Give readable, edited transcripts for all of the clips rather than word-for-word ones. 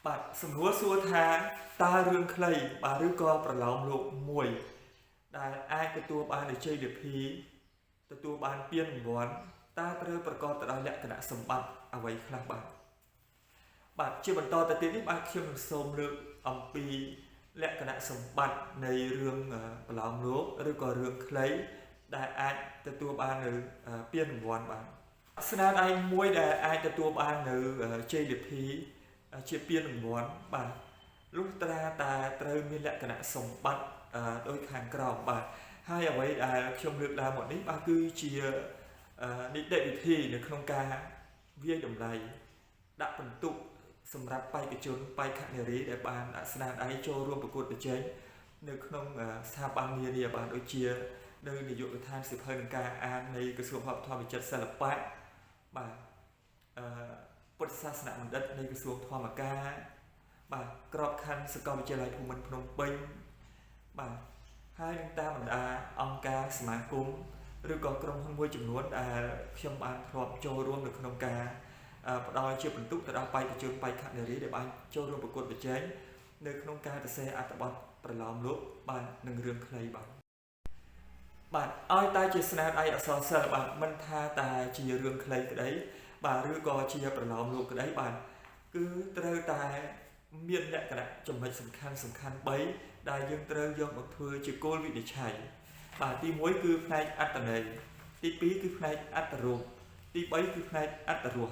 បាទសំណួរសួរថាតើរឿងខ្លីបាទឬក៏ប្រឡោមលោកមួយដែលអាចទទួលបានជ័យលាភីទទួលបានពានរង្វាន់តើត្រូវប្រកបទៅដោយលក្ខណៈសម្បត្តិអ្វីខ្លះបាទជាបន្តទៅទៀតនេះបាទខ្ញុំនឹងសូមលើកអំពីលក្ខណៈសម្បត្តិនៃរឿងប្រឡោមលោកឬក៏រឿងខ្លីដែលអាចទទួលបាននៅពានរង្វាន់បាទស្នាដៃមួយដែលអាចទទួលបាននៅជ័យលាភីជាពានរង្វាន់បាទលុះត្រាតែត្រូវមានលក្ខណៈសម្បត្តិដោយខាងក្រោមបាទហើយអ្វីដែលខ្ញុំលើកឡើងមកនេះបាទគឺជានីតិវិធីនៅក្នុងការវាយតម្លៃដាក់ពិន្ទុសម្រាប់បេក្ខជនបេក្ខនារីដែលបានស្នាដៃចូលរួមប្រកួតប្រជែងនៅក្នុងស្ថាប័ននានាបាទដូចជានៅនាយកដ្ឋានសិភៅនិងការអាននៃក្រសួងវប្បធម៌វិចិត្រសិល្បៈបាទពុទ្ធសាសនបណ្ឌិតនៃក្រសួងធម្មការបាទក្របខ័ណ្ឌសាកលវិទ្យាល័យភូមិន្ទភ្នំពេញបាទហើយនឹងតាមបណ្ដាអង្គការសមាគមឬក៏ក្រុមហ៊ុនមួយចំនួនដែលខ្ញុំបានធ្លាប់ចូលរួមនៅក្នុងការផ្ដល់ជាពិន្ទុទៅដល់បេក្ខជនបេក្ខនារីដែលបានចូលរួមប្រកួតប្រជែងនៅក្នុងការសរសេរអត្ថបទប្រឡោមលោកបាទនឹងរឿងខ្លីបាទឲ្យតែជាស្នាដៃអក្សរសិល្ប៍បាទមិនថាតែជារឿងខ្លីក្តីបាទឬក៏ជាប្រឡោមលោកក្តីបាទគឺត្រូវតែមានលក្ខណៈចំណុចសំខាន់3ដែលយើងត្រូវយកមកធ្វើជាគោលវិនិច្ឆ័យបាទទី1គឺផ្នែកអត្ថន័យទី2គឺផ្នែកអត្ថរូបទី3គឺផ្នែកអត្ថរស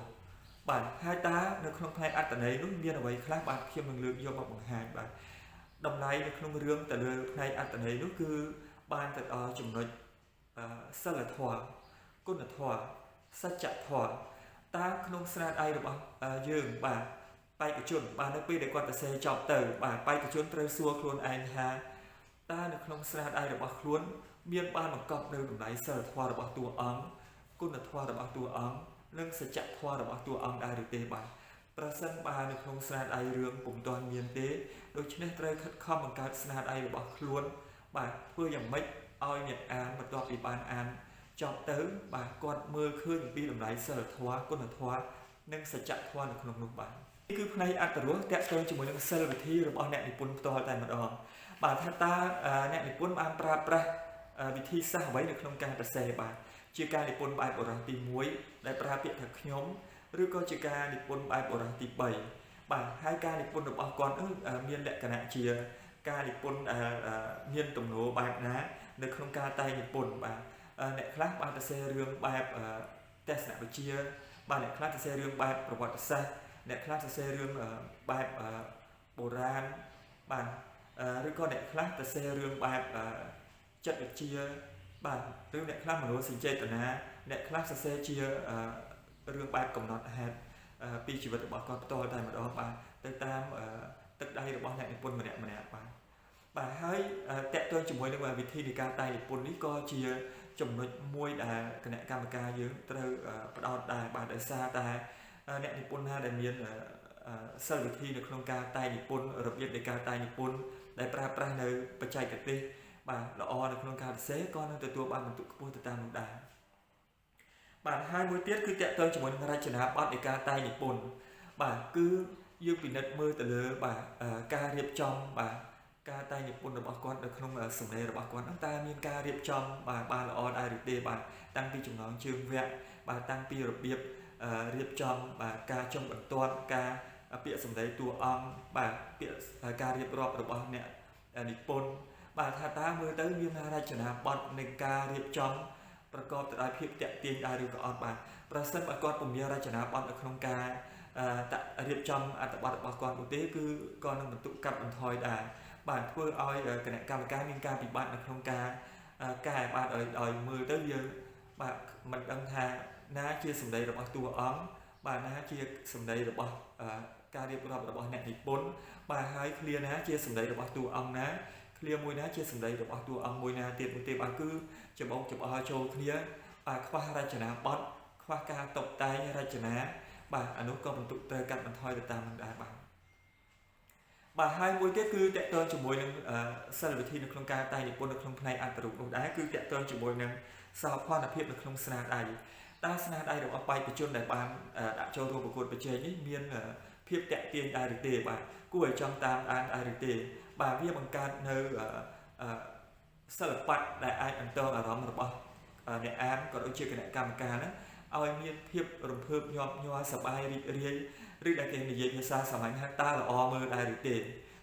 បាទហើយតើនៅក្នុងផ្នែកអត្ថន័យនោះមានអ្វីខ្លះបាទខ្ញុំនឹងលើកយកមកបង្ហាញបាទតម្លៃនៅក្នុងរឿងទៅលើផ្នែកអត្ថន័យនោះគឺបានទៅដល់ចំណុចសិលធម៌គុណធម៌សច្ចធម៌តើក្នុងស្នាដៃរបស់យើងបាទបេក្ខជនបាទនៅពេលដែលគាត់សរសេរចប់ទៅបាទបេក្ខជនត្រូវសួរខ្លួនឯងថាតើនៅក្នុងស្នាដៃរបស់ខ្លួនមានបានបង្កប់នៅតម្លៃសិលធម៌របស់តួអង្គគុណធម៌របស់តួអង្គនិងសច្ចធម៌របស់តួអង្គដែរឬទេបាទប្រសិនបើនៅក្នុងស្នាដៃរឿងពុំទាន់មានទេដូច្នេះត្រូវខិតខំបង្កើតស្នាដៃរបស់ខ្លួនបាទធ្វើយ៉ាងម៉េចឲ្យអ្នកអានបន្ទាប់ពីបានអានចប់ទៅបាទគាត់មើលឃើញពីតម្លៃសិលធម៌គុណធម៌និងសច្ចធម៌នៅក្នុងនោះបាទនេះគឺផ្នែកអត្ថរសតាក់ទងជាមួយនឹងសិលវិធីរបស់អ្នកនិពន្ធផ្ទាល់តែម្ដងបាទថាតើអ្នកនិពន្ធបានប្រើប្រាស់វិធីសាស្ត្រអ្វីនៅក្នុងការសរសេរបាទជាការនិពន្ធបែបបុរសទី1ដែលប្រើពាក្យថាខ្ញុំឬក៏ជាការនិពន្ធបែបបុរសទី3បាទហើយការនិពន្ធរបស់គាត់មានលក្ខណៈជាការនិពន្ធមានទំនោរបែបណានៅក្នុងការតែងនិពន្ធបាទអ្នកខ្លះបានសរសេររឿងបែបទស្សនវិជ្ជាបាទអ្នកខ្លះសរសេររឿងបែបប្រវត្តិសាស្ត្រអ្នកខ្លះសរសេររឿងបែបបុរាណបាទឬក៏អ្នកខ្លះសរសេររឿងបែបចិត្តវិទ្យាបាទឬអ្នកខ្លះមនោសញ្ចេតនាអ្នកខ្លះសរសេរជារឿងបែបកំណត់ហេតុពីជីវិតរបស់គាត់ផ្ទាល់តែម្ដងបាទទៅតាមទឹកដៃរបស់អ្នកនិពន្ធម្នាក់បាទហើយតកតងជាមួយនឹងវិធីនៃការតែងនិពន្ធនេះក៏ជាចំណុចមួយដែលគណៈកម្មការយើងត្រូវផ្ដោតដែរបាទដោយសារតែអ្នកនិពន្ធណាដែលមានសិលវិធីនៅក្នុងការតែងនិពន្ធរបៀបនៃការតែងនិពន្ធដែលប្រើប្រាស់នៅបច្ចេកទេសបាទល្អនៅក្នុងការសរសេរក៏នឹងទទួលបានពិន្ទុខ្ពស់ទៅតាមនោះដែរបាទហើយមួយទៀតគឺតកតងជាមួយនឹងរចនាបថនៃការតែងនិពន្ធបាទគឺយើងពិនិត្យមើលទៅលើបាទការរៀបចំបាទការតែងនិពន្ធរបស់គាត់នៅក្នុងសម្លេងរបស់គាត់តើមានការរៀបចំបាទបានល្អដែរឬទេបាទតាំងពីចំណងជើងវគ្គបាទតាំងពីរបៀបរៀបចំបាទការចុងបន្ទាត់ការពាក្យសម្ដីតួអង្គបាទពាក្យការរៀបរាប់របស់អ្នកនិពន្ធបាទថាតើមើលទៅមានរចនាបថនៃការរៀបចំប្រកបទៅដោយភាពតាក់ទាញដែរឬក៏អត់បាទប្រសិនបើគាត់ពុំមានរចនាបថនៅក្នុងការរៀបចំអត្ថបទរបស់គាត់នោះទេគឺក៏នឹងបន្ទុកកាត់បន្ថយដែរបាទធ្វើឲ្យគណៈកម្មការមានការពិបាកនៅក្នុងការកែបាទឲ្យមើលទៅយើងបាទមិនដឹងថាណាជាសម្ដីរបស់តួអង្គបាទណាជាសម្ដីរបស់ការរៀបរាប់របស់អ្នកនិពន្ធបាទហើយឃ្លាណាជាសម្ដីរបស់តួអង្គណាឃ្លាមួយណាជាសម្ដីរបស់តួអង្គមួយណាទៀតបាទគឺច្បងច្បល់ចូលគ្នាបាទខ្វះរចនាបថខ្វះការតុបតែងរចនាបាទអានោះក៏បន្ទុកត្រូវកាត់បន្ថយទៅតាមនឹងដែរបាទហើយមួយទៀតគឺតកតងជាមួយនឹងសិលវិធីនៅក្នុងការតែងនិពន្ធនៅក្នុងផ្នែកអត្ថរូបនោះដែរគឺតកតងជាមួយនឹងសោភ័ណភាពនៅក្នុងស្នាដៃតើស្នាដៃរបស់បេក្ខជនដែលបានដាក់ចូលរួមប្រកួតប្រជែងនេះមាន ភាពតាក់ទាញដែរឬទេបាទគួរឲ្យចង់តាមដានដែរឬទេបាទវាបង្កើតនៅសិល្បៈដែលអាចបន្តអារម្មណ៍របស់អ្នកអានក៏ដូចជាគណៈកម្មការហ្នឹងឲ្យមានភាពរំភើបញាប់ញ័រសប្បាយរីករាយឬដែលគេនិយាយភាសាសាមញ្ញថាតើល្អមើលដែរឬទេ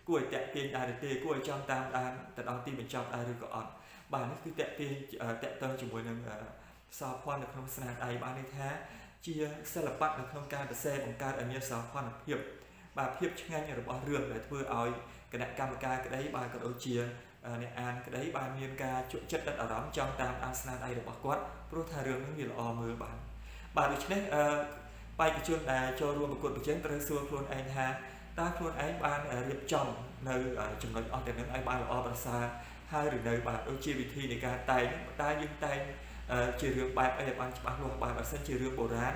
គួរឲ្យតាក់ទាញដែរឬទេគួរឲ្យចង់តាមដានទៅដល់ទីបញ្ចប់ដែរឬក៏អត់បាទនេះគឺតាក់ទាញតាក់ទងជាមួយនឹងសោភ័ណនៅក្នុងស្នាដៃបានន័យថាជាសិល្បៈនៅក្នុងការសរសេរបង្កើតឲ្យមានសោភ័ណភាពបាទភាពឆ្ងាញ់របស់រឿងដែលធ្វើឲ្យគណៈកម្មការក្តីបាទក៏ដូចជាអ្នកអានក្តីបានមានការជក់ចិត្តដិតអារម្មណ៍ចង់តាមដានស្នាដៃរបស់គាត់ព្រោះថារឿងហ្នឹងវាល្អមើលបាទដូច្នេះបេក្ខជនដែលចូលរួមប្រកួតប្រជែងត្រូវសួរខ្លួនឯងថាតើខ្លួនឯងបានរៀបចំនៅចំណុចអស់ទាំងនោះឲ្យបានល្អប្រសើរហើយឬនៅបាទដូចជាវិធីនៃការតែងតើយើងតែងជារឿងបែបអីឲ្យបានច្បាស់លាស់បាទបើសិនជារឿងបុរាណ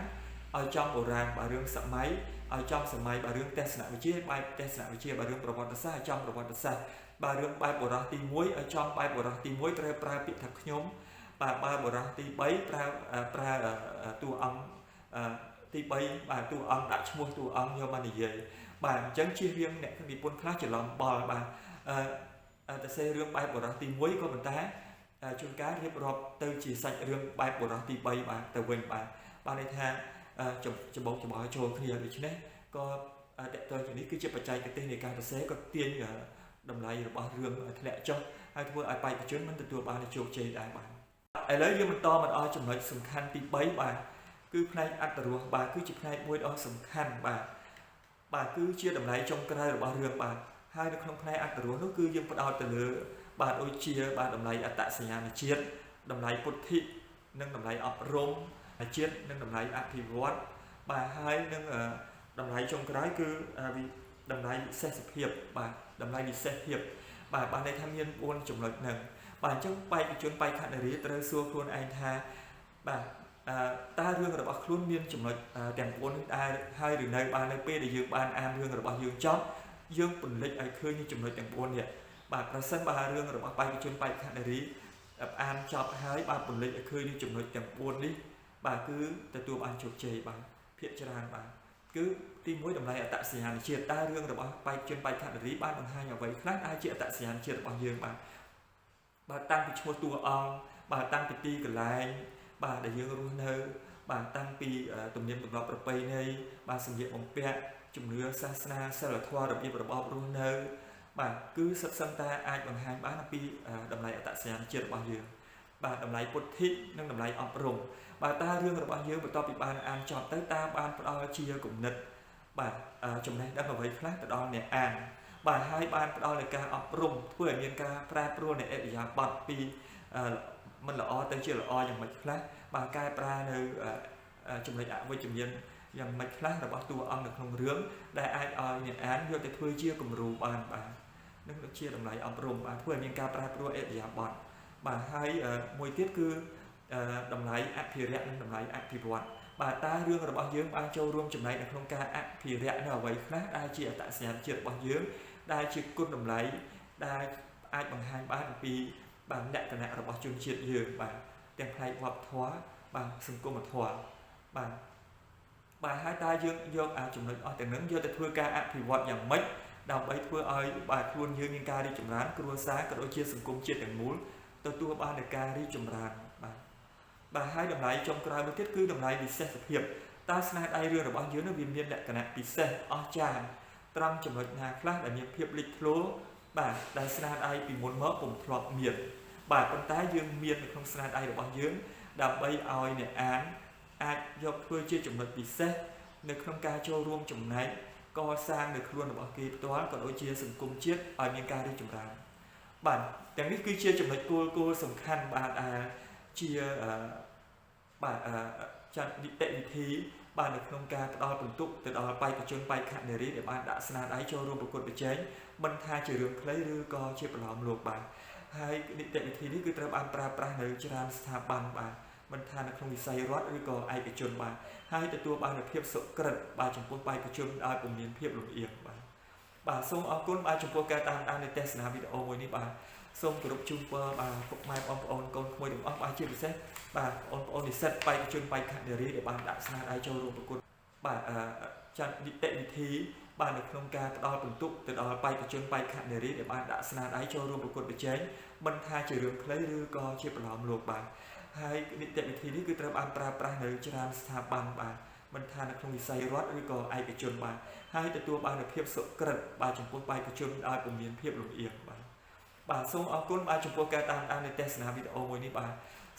ឲ្យចំបុរាណបាទរឿងសម័យឲ្យចំសម័យបាទរឿងទស្សនវិជ្ជាបែបទស្សនវិជ្ជាបាទរឿងប្រវត្តិសាស្ត្រឲ្យចំប្រវត្តិសាស្ត្របាទរឿងបែបបុរសទី1ឲ្យចំបែបបុរសទី1ត្រូវប្រើពាក្យថាខ្ញុំបាទបើបុរសទី3ប្រើតួអង្គទី3បាទតួអង្គដាក់ឈ្មោះតួអង្គយកមកនិយាយបាទអញ្ចឹងជៀសវាងអ្នកនិពន្ធខ្លះច្រឡំបល់បាទតែសេរឿងបែបបុរសទី1ក៏ប៉ុន្តែជួនកាលរៀបរាប់ទៅជាសាច់រឿងបែបបុរសទី3បាទទៅវិញបាទន័យថាច្បងចូលគ្នាដូច្នេះក៏តកតទៅនេះគឺជាបច្ចេកទេសនៃការសរសេរក៏ទាញតម្លៃរបស់រឿងធ្លាក់ចុះហើយធ្វើឲ្យបេក្ខជនមិនទទួលបានជោគជ័យដែរបាទឥឡូវយើងបន្តមកដល់ចំណុចសំខាន់ទី3បាទគឺផ្នែកអត្ថរសបាទគឺជាផ្នែកមួយដ៏សំខាន់បាទគឺជាតម្លៃចុងក្រោយរបស់រឿងបាទហើយនៅក្នុងផ្នែកអត្ថរសនោះគឺយើងផ្ដោតទៅលើបាទដូចជាបាទតម្លៃអត្តសញ្ញាណជាតិតម្លៃពុទ្ធិនិងតម្លៃអប់រំជាតិនិងតម្លៃអភិវឌ្ឍបាទហើយនឹងតម្លៃចុងក្រោយគឺតម្លៃវិសេសភាពបាទតម្លៃពិសេសភាពបាទបានន័យថាមាន4ចំណុចហ្នឹងបាទអញ្ចឹងបេក្ខជនបេក្ខនារីត្រូវសួរខ្លួនឯងថាបាទតើរឿងរបស់ខ្លួនមានចំណុចទាំង4នេះដែរហើយឬនៅបាននៅពេលដែលយើងបានអានរឿងរបស់យើងចប់យើងពន្លិចឲ្យឃើញចំណុចទាំង4នេះបាទប្រសិនបើរឿងរបស់បេក្ខជនបេក្ខនារីអានចប់ហើយបាទពន្លិចឲ្យឃើញចំណុចទាំង4នេះបាទគឺទទួលបានជោគជ័យបាទភាគច្រើនបាទគឺទី1តម្លៃអត្តសញ្ញាណជាតិតើរឿងរបស់បេក្ខជនបេក្ខនារីបានបង្ហាញអ្វីខ្លះដែលជាអត្តសញ្ញាណជាតិរបស់យើងបាទតាំងពីឈ្មោះតួអង្គបាទតាំងពីទីកន្លែងបាទដែលយើងរស់នៅបាទតាំងពីទំនៀមទម្លាប់ប្រពៃណីបាទសម្លៀកបំពាក់ជំនឿសាសនាសិលធម៌របៀបរបបរស់នៅបាទគឺសិតសឹងតែអាចបង្ហាញបានអំពីតម្លៃអត្តសញ្ញាណជាតិរបស់យើងបាទតម្លៃពុទ្ធិនិងតម្លៃអប់រំបាទតើរឿងរបស់យើងបន្ទាប់ពីបានអានចប់ទៅតើបានផ្ដល់ជាគំនិតបាទចំណេះដឹងអ្វីខ្លះទៅដល់អ្នកអានបាទហើយបានផ្ដល់នូវការអប់រំធ្វើឲ្យមានការប្រែប្រួលនៃអរិយាប័ត្រពីមិនល្អទៅជាល្អយ៉ាងម៉េចខ្លះបាទកែប្រែនៅចំណុចអវិជ្ជមានយ៉ាងម៉េចខ្លះរបស់តួអង្គនៅក្នុងរឿងដែលអាចឲ្យអ្នកអានយកទៅធ្វើជាគំរូបានបាទនឹងជាតម្លៃអប់រំបាទធ្វើឲ្យមានការប្រែប្រួលអរិយាប័ត្របាទហើយមួយទៀតគឺតម្លៃអភិរក្សនិងតម្លៃអភិវឌ្ឍបាទតើរឿងរបស់យើងបានចូលរួមចំណែកនៅក្នុងការអភិរក្សនៅអ្វីខ្លះដែលជាអត្តសញ្ញាណជាតិរបស់យើងដែលជាគុណតម្លៃដែលអាចបង្ហាញបានអំពីបាទលក្ខណៈរបស់ជនជាតិយើងបាទទាំងផ្នែកវប្បធម៌បាទសង្គមធម៌បាទហើយតើយើងយកចំណុចអស់ទាំងនោះយកទៅធ្វើការអភិវឌ្ឍយ៉ាងម៉េចដើម្បីធ្វើឲ្យបាទខ្លួនយើងមានការរីកចម្រើនគ្រួសារក៏ដូចជាសង្គមជាតិទាំងមូលទទួលបាននូវការរីកចម្រើនបាទហើយតម្លៃចុងក្រោយមួយទៀតគឺតម្លៃវិសេសភាពតើស្នាដៃរឿងរបស់យើងនោះវាមានលក្ខណៈពិសេសអស្ចារ្យត្រង់ចំណុចណាខ្លះដែលមានភាពលេចធ្លោបាទដែលស្នាដៃពីមុនមកពុំធ្លាប់មានបាទប៉ុន្តែយើងមាននៅក្នុងស្នាដៃរបស់យើងដើម្បីឲ្យអ្នកអានអាចយកធ្វើជាចំណុចពិសេសនៅក្នុងការចូលរួមចំណែកកសាងនៅខ្លួនរបស់គេផ្ទាល់ក៏ដូចជាសង្គមជាតិឲ្យមានការរីកចម្រើនបាទទាំងនេះគឺជាចំណុចគោលសំខាន់បាទជាបាទចាត់នីតិវិធីបាទនៅក្នុងការផ្ដល់ពិន្ទុទៅដល់បេក្ខជនបេក្ខនារីដែលបានដាក់ស្នាដៃចូលរួមប្រកួតប្រជែងមិនថាជារឿងខ្លីឬក៏ជាប្រឡោមលោកបាទហើយនីតិវិធីនេះគឺត្រូវបានប្រើប្រាស់នៅច្រើនស្ថាប័នបាទមិនថានៅក្នុងវិស័យរដ្ឋឬក៏ឯកជនបាទហើយទទួលបាននូវភាពសុក្រិតបាទចំពោះបេក្ខជនឲ្យពុំមានភាពលំអៀងបាទសូមអរគុណបាទចំពោះការតាមដាននៃទស្សនាវីដេអូមួយនេះបាទសូមគោរពជូនពរបាទពុកម៉ែបងប្អូនកូនក្មួយទាំងអស់បាទជាពិសេសបាទបងប្អូននិស្សិតបេក្ខជនបេក្ខនារីដែលបានដាក់ស្នាដៃចូលរួមប្រកួត បាទចាត់នីតិវិធីបាននៅក្នុងការផ្ដល់បន្ទុកទៅដល់បេក្ខជនបេក្ខនារីដែលបានដាក់ស្នាដៃចូលរួមប្រកួតប្រជែងមិនថាជារឿងខ្លីឬក៏ជាប្រឡោមលោកបាទហើយនីតិវិធីនេះគឺត្រូវបានប្រើប្រាស់នៅច្រើនស្ថាប័នបាទមិនថានៅក្នុងវិស័យរដ្ឋឬក៏ឯកជនបាទហើយទទួលបាននូវភាពសុក្រិតបាទចំពោះបេក្ខជនដោយពុំមានភាពលំអៀងបាទសូមអរគុណបាទចំពោះការតាមដាននៃទស្សនាវីដេអូមួយនេះបាទ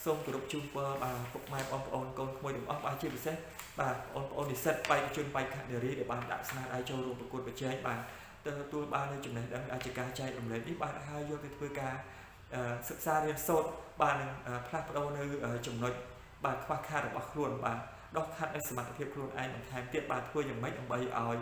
សូមគោរពជូនពរបាទពុកម៉ែបងប្អូនកូនក្មួយទាំងអស់បាទជាពិសេសបាទបងប្អូននិស្សិតបេក្ខជនបេក្ខនារីដែលបានដាក់ស្នាដៃចូលរួមប្រកួតប្រជែងបាទទទួលបាននូវចំណេះដឹងអាចការចែករំលែកនេះបាទហើយយកទៅធ្វើការសិក្សារៀនសូត្របាទនឹងផ្លាស់ប្ដូរនៅចំណុចបាទខ្វះខាតរបស់ខ្លួនបាទដោះខាត់នៅសមត្ថភាពខ្លួនឯងបន្ថែមទៀតបាទធ្វើយ៉ាងម៉េចដើម្បីឲ្យ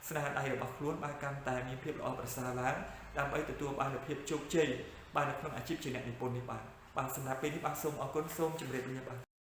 ស្នាដៃរបស់ខ្លួនបាទកាន់តែមានភាពល្អប្រសើរឡើងដើម្បីទទួលបាននូវភាពជោគជ័យបាទនៅក្នុងអាជីពជាអ្នកនិពន្ធនេះបាទសម្រាប់ពេលនេះបាទសូមអរគុណសូមជម្រាបលាបាទ